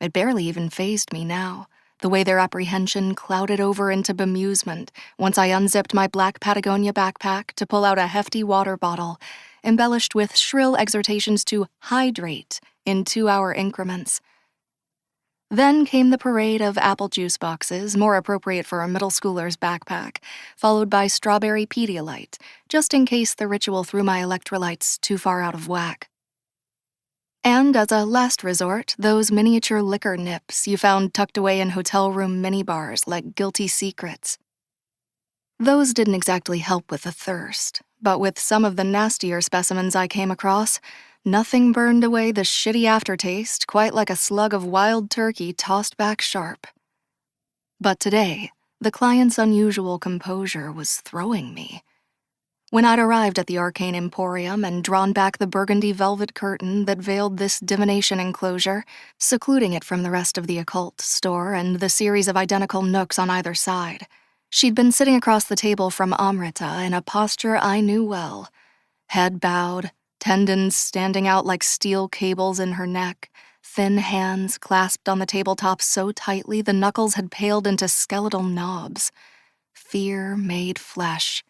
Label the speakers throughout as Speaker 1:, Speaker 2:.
Speaker 1: It barely even fazed me now, the way their apprehension clouded over into bemusement once I unzipped my black Patagonia backpack to pull out a hefty water bottle, embellished with shrill exhortations to hydrate in 2-hour increments. Then came the parade of apple juice boxes, more appropriate for a middle schooler's backpack, followed by strawberry Pedialyte, just in case the ritual threw my electrolytes too far out of whack. And as a last resort, those miniature liquor nips you found tucked away in hotel room minibars like guilty secrets. Those didn't exactly help with the thirst, but with some of the nastier specimens I came across, nothing burned away the shitty aftertaste quite like a slug of wild turkey tossed back sharp. But today, the client's unusual composure was throwing me. When I'd arrived at the Arcane Emporium and drawn back the burgundy velvet curtain that veiled this divination enclosure, secluding it from the rest of the occult store and the series of identical nooks on either side, she'd been sitting across the table from Amrita in a posture I knew well, head bowed, tendons standing out like steel cables in her neck, thin hands clasped on the tabletop so tightly the knuckles had paled into skeletal knobs. Fear made flesh.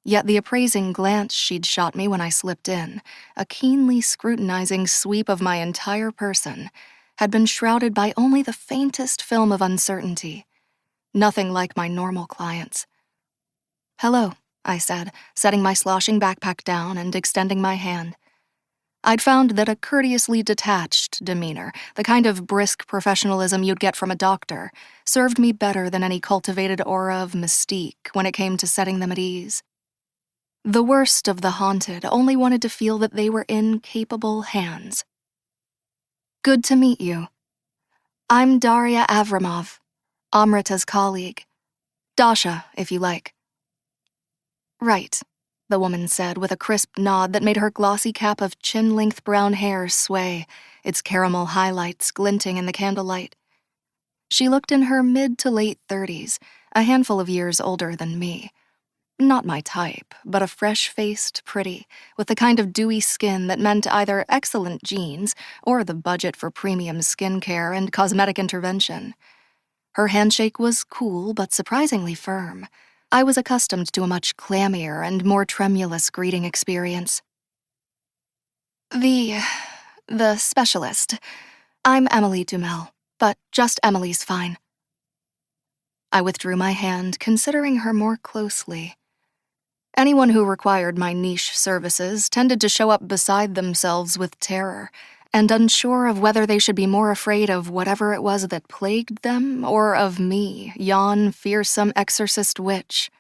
Speaker 1: Yet the appraising glance she'd shot me when I slipped in, a keenly scrutinizing sweep of my entire person, had been shrouded by only the faintest film of uncertainty. Nothing like my normal clients. "Hello," I said, setting my sloshing backpack down and extending my hand. I'd found that a courteously detached demeanor, the kind of brisk professionalism you'd get from a doctor, served me better than any cultivated aura of mystique when it came to setting them at ease. The worst of the haunted only wanted to feel that they were in capable hands. "Good to meet you. I'm Daria Avramov, Amrita's colleague. Dasha, if you like." "Right," the woman said with a crisp nod that made her glossy cap of chin-length brown hair sway, its caramel highlights glinting in the candlelight. She looked in her mid to late 30s, a handful of years older than me. Not my type, but a fresh-faced pretty, with the kind of dewy skin that meant either excellent genes or the budget for premium skincare and cosmetic intervention. Her handshake was cool but surprisingly firm. I was accustomed to a much clammier and more tremulous greeting experience. The specialist. I'm Emily Dumel, but just Emily's fine." I withdrew my hand, considering her more closely. Anyone who required my niche services tended to show up beside themselves with terror, and unsure of whether they should be more afraid of whatever it was that plagued them or of me, yon fearsome exorcist witch.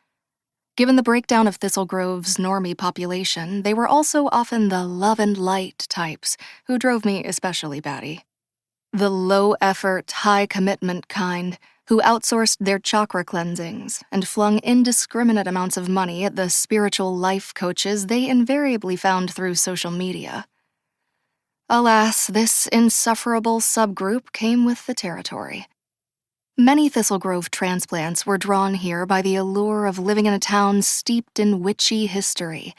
Speaker 1: Given the breakdown of Thistle Grove's normie population, they were also often the love and light types who drove me especially batty. The low-effort, high-commitment kind who outsourced their chakra cleansings and flung indiscriminate amounts of money at the spiritual life coaches they invariably found through social media. Alas, this insufferable subgroup came with the territory. Many Thistle Grove transplants were drawn here by the allure of living in a town steeped in witchy history,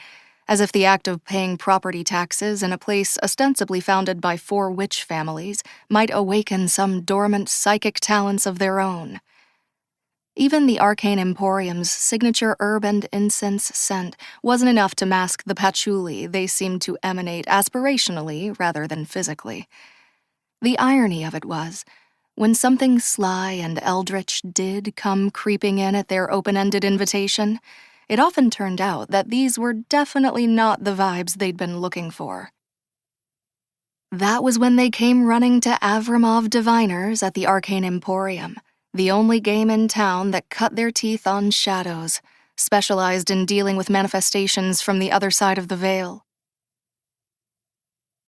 Speaker 1: as if the act of paying property taxes in a place ostensibly founded by 4 witch families might awaken some dormant psychic talents of their own. Even the Arcane Emporium's signature herb and incense scent wasn't enough to mask the patchouli they seemed to emanate aspirationally rather than physically. The irony of it was, when something sly and eldritch did come creeping in at their open-ended invitation, it often turned out that these were definitely not the vibes they'd been looking for. That was when they came running to Avramov diviners at the Arcane Emporium, the only game in town that cut their teeth on shadows, specialized in dealing with manifestations from the other side of the veil.